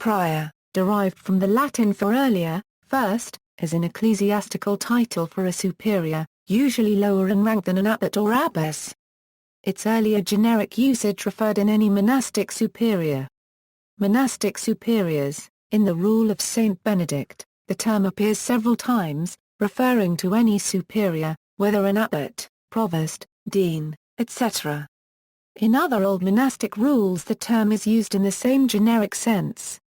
prior, derived from the Latin for earlier, first, is an ecclesiastical title for a superior, usually lower in rank than an abbot or abbess. Its earlier generic usage referred in any monastic superior. Monastic superiors. In the Rule of Saint Benedict, the term appears several times, referring to any superior, whether an abbot, provost, dean, etc. In other old monastic rules the term is used in the same generic sense.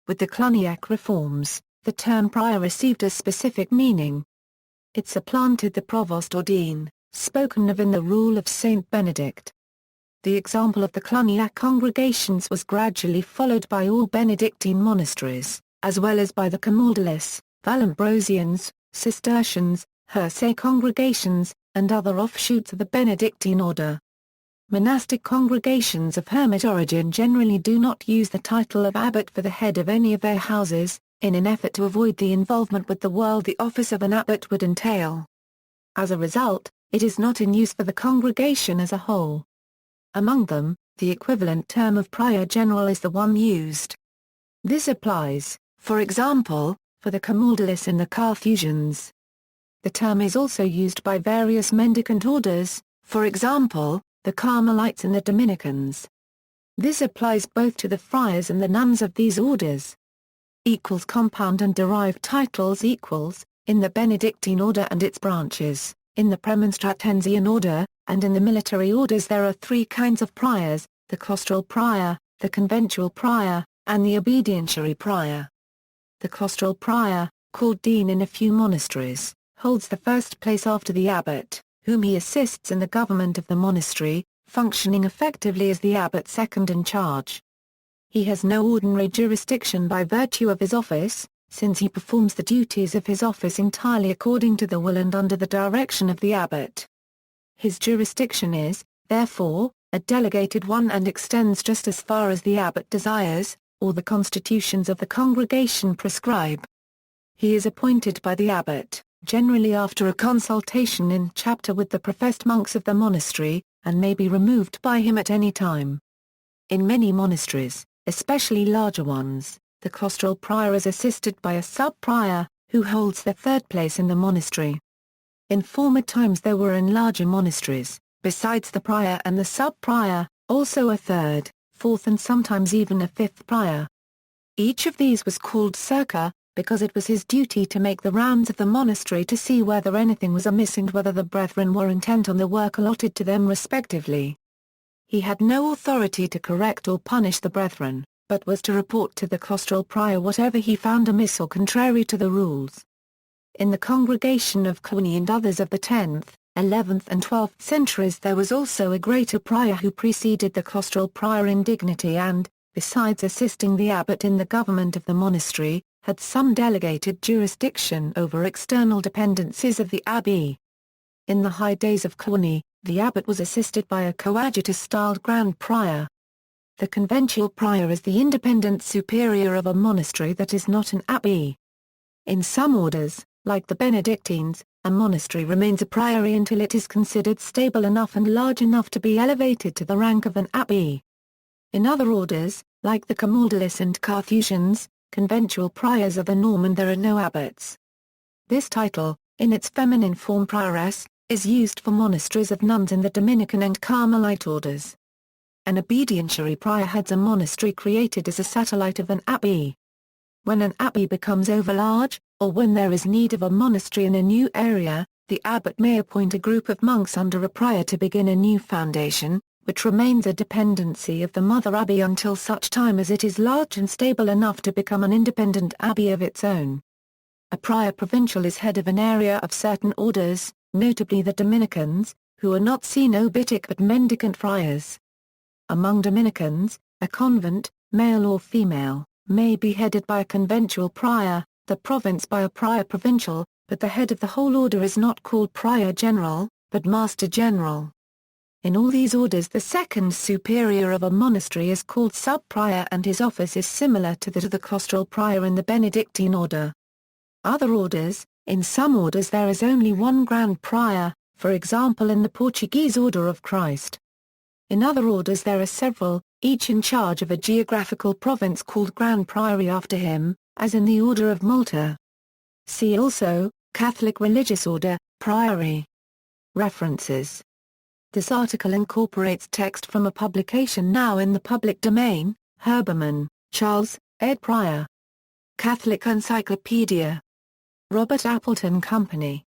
With the Cluniac reforms, the term prior received a specific meaning. It supplanted the provost or dean, spoken of in the Rule of Saint Benedict. The example of the Cluniac congregations was gradually followed by all Benedictine monasteries, as well as by the Camaldolese, Vallambrosians, Cistercians, Hirsay congregations, and other offshoots of the Benedictine order. Monastic congregations of hermit origin generally do not use the title of abbot for the head of any of their houses, in an effort to avoid the involvement with the world the office of an abbot would entail. As a result, it is not in use for the congregation as a whole. Among them, the equivalent term of prior general is the one used. This applies, for example, for the Camaldolese and the Carthusians. The term is also used by various mendicant orders, for example, the Carmelites and the Dominicans. This applies both to the friars and the nuns of these orders. Compound and derived titles in the Benedictine order and its branches, in the Premonstratensian order, and in the military orders there are three kinds of priors, the claustral prior, the conventual prior, and the obedientiary prior. The claustral prior, called dean in a few monasteries, holds the first place after the abbot, whom he assists in the government of the monastery, functioning effectively as the abbot's second in charge. He has no ordinary jurisdiction by virtue of his office, since he performs the duties of his office entirely according to the will and under the direction of the abbot. His jurisdiction is, therefore, a delegated one and extends just as far as the abbot desires, or the constitutions of the congregation prescribe. He is appointed by the abbot, generally after a consultation in chapter with the professed monks of the monastery, and may be removed by him at any time. In many monasteries, especially larger ones, the claustral prior is assisted by a sub-prior, who holds the third place in the monastery. In former times there were in larger monasteries, besides the prior and the sub-prior, also a third, fourth and sometimes even a fifth prior. Each of these was called circa, because it was his duty to make the rounds of the monastery to see whether anything was amiss and whether the brethren were intent on the work allotted to them respectively. He had no authority to correct or punish the brethren, but was to report to the claustral prior whatever he found amiss or contrary to the rules. In the congregation of Cluny and others of the 10th, 11th and 12th centuries there was also a greater prior who preceded the claustral prior in dignity and, besides assisting the abbot in the government of the monastery, had some delegated jurisdiction over external dependencies of the abbey. In the high days of Cluny, the abbot was assisted by a coadjutor-styled grand prior. The conventual prior is the independent superior of a monastery that is not an abbey. In some orders, like the Benedictines, a monastery remains a priory until it is considered stable enough and large enough to be elevated to the rank of an abbey. In other orders, like the Camaldolese and Carthusians, conventual priors are the norm and there are no abbots. This title, in its feminine form prioress, is used for monasteries of nuns in the Dominican and Carmelite orders. An obedientiary prior heads a monastery created as a satellite of an abbey. When an abbey becomes overlarge, or when there is need of a monastery in a new area, the abbot may appoint a group of monks under a prior to begin a new foundation, which remains a dependency of the mother abbey until such time as it is large and stable enough to become an independent abbey of its own. A prior provincial is head of an area of certain orders, notably the Dominicans, who are not cenobitic but mendicant friars. Among Dominicans, a convent, male or female, may be headed by a conventual prior, the province by a prior provincial, but the head of the whole order is not called prior general, but master general. In all these orders the second superior of a monastery is called sub-prior and his office is similar to that of the claustral prior in the Benedictine order. Other orders, in some orders there is only one grand prior, for example in the Portuguese Order of Christ. In other orders there are several, each in charge of a geographical province called Grand Priory after him, as in the Order of Malta. See also, Catholic Religious Order, Priory. References. This article incorporates text from a publication now in the public domain, Herbermann, Charles, ed. Prior. Catholic Encyclopedia. Robert Appleton Company.